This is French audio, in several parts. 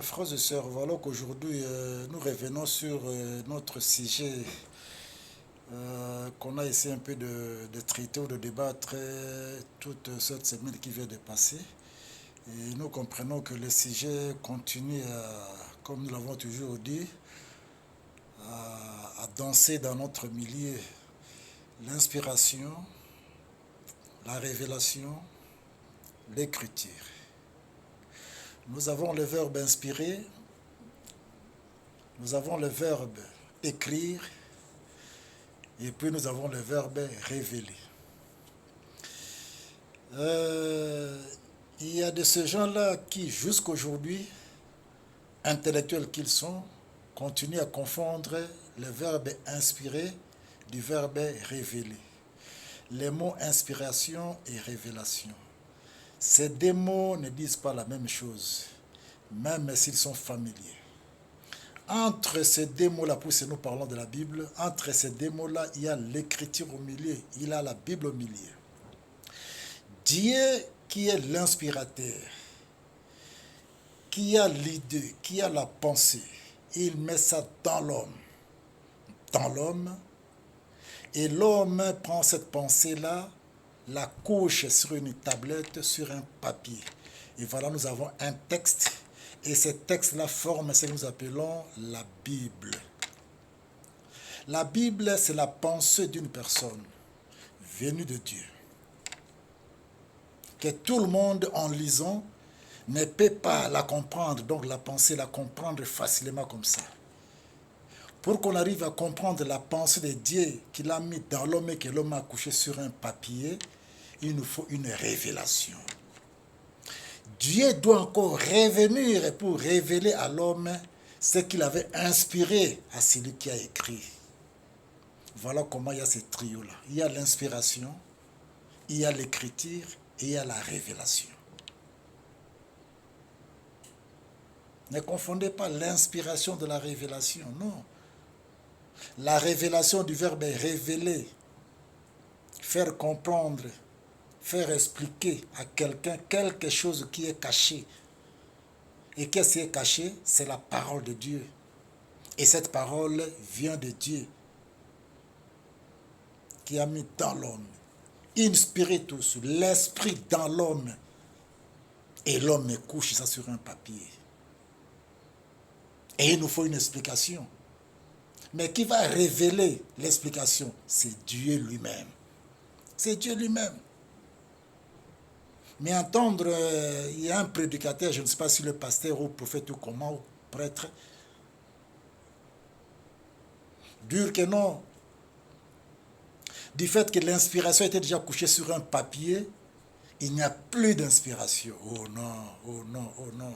Frères et sœurs, voilà qu'aujourd'hui nous revenons sur notre sujet qu'on a essayé un peu de traiter ou de débattre toute cette semaine qui vient de passer. Et nous comprenons que le sujet continue, comme nous l'avons toujours dit, à danser dans notre milieu. L'inspiration, la révélation, l'écriture. Nous avons le verbe inspirer, nous avons le verbe écrire, et puis nous avons le verbe révéler. Il y a de ces gens-là qui, jusqu'aujourd'hui, intellectuels qu'ils sont, continuent à confondre le verbe inspirer du verbe révéler. Les mots inspiration et révélation. Ces deux mots ne disent pas la même chose, même s'ils sont familiers. Entre ces deux mots-là, puisque nous parlons de la Bible, entre ces deux mots-là, il y a l'écriture au milieu, il y a la Bible au milieu. Dieu qui est l'inspirateur, qui a l'idée, qui a la pensée, il met ça dans l'homme. Dans l'homme, et l'homme prend cette pensée-là, la couche sur une tablette, sur un papier. Et voilà, nous avons un texte. Et ce texte-là forme ce que nous appelons la Bible. La Bible, c'est la pensée d'une personne venue de Dieu. Que tout le monde, en lisant, ne peut pas la comprendre. Donc la pensée, la comprendre facilement comme ça. Pour qu'on arrive à comprendre la pensée de Dieu qu'il a mis dans l'homme et que l'homme a couché sur un papier, il nous faut une révélation. Dieu doit encore revenir pour révéler à l'homme ce qu'il avait inspiré à celui qui a écrit. Voilà comment il y a ce trio-là. Il y a l'inspiration, il y a l'écriture et il y a la révélation. Ne confondez pas l'inspiration de la révélation, non. La révélation du verbe est révéler, faire comprendre, faire expliquer à quelqu'un quelque chose qui est caché. Et qu'est-ce qui est caché? C'est la parole de Dieu. Et cette parole vient de Dieu, qui a mis dans l'homme, inspiré tous, l'esprit dans l'homme. Et l'homme couche ça sur un papier. Et il nous faut une explication. Mais qui va révéler l'explication? C'est Dieu lui-même. C'est Dieu lui-même. Mais entendre, il y a un prédicateur, je ne sais pas si le pasteur ou le prophète ou comment, ou prêtre, dire que non. Du fait que l'inspiration était déjà couchée sur un papier, il n'y a plus d'inspiration. Oh non, oh non, oh non.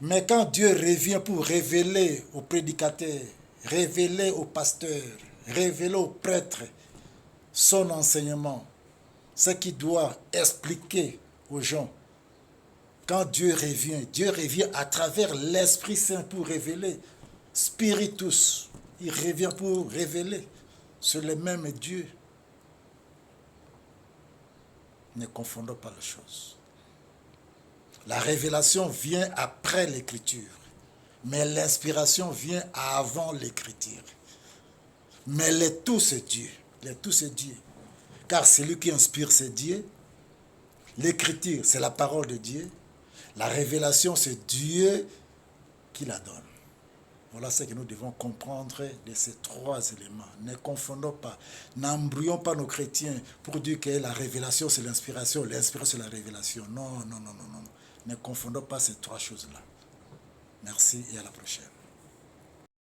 Mais quand Dieu revient pour révéler aux prédicateurs, révéler aux pasteurs, révéler aux prêtres son enseignement, ce qu'il doit expliquer aux gens, quand Dieu revient à travers l'Esprit Saint pour révéler. Spiritus, il revient pour révéler. C'est le même Dieu. Ne confondons pas les choses. La révélation vient après l'écriture, mais l'inspiration vient avant l'écriture. Mais le tout, c'est Dieu. Le tout, c'est Dieu. Car celui qui inspire, c'est Dieu. L'écriture, c'est la parole de Dieu. La révélation, c'est Dieu qui la donne. Voilà ce que nous devons comprendre de ces trois éléments. Ne confondons pas. N'embrouillons pas nos chrétiens pour dire que la révélation, c'est l'inspiration. L'inspiration, c'est la révélation. Non, non, non, non, non. Ne confondons pas ces trois choses-là. Merci et à la prochaine.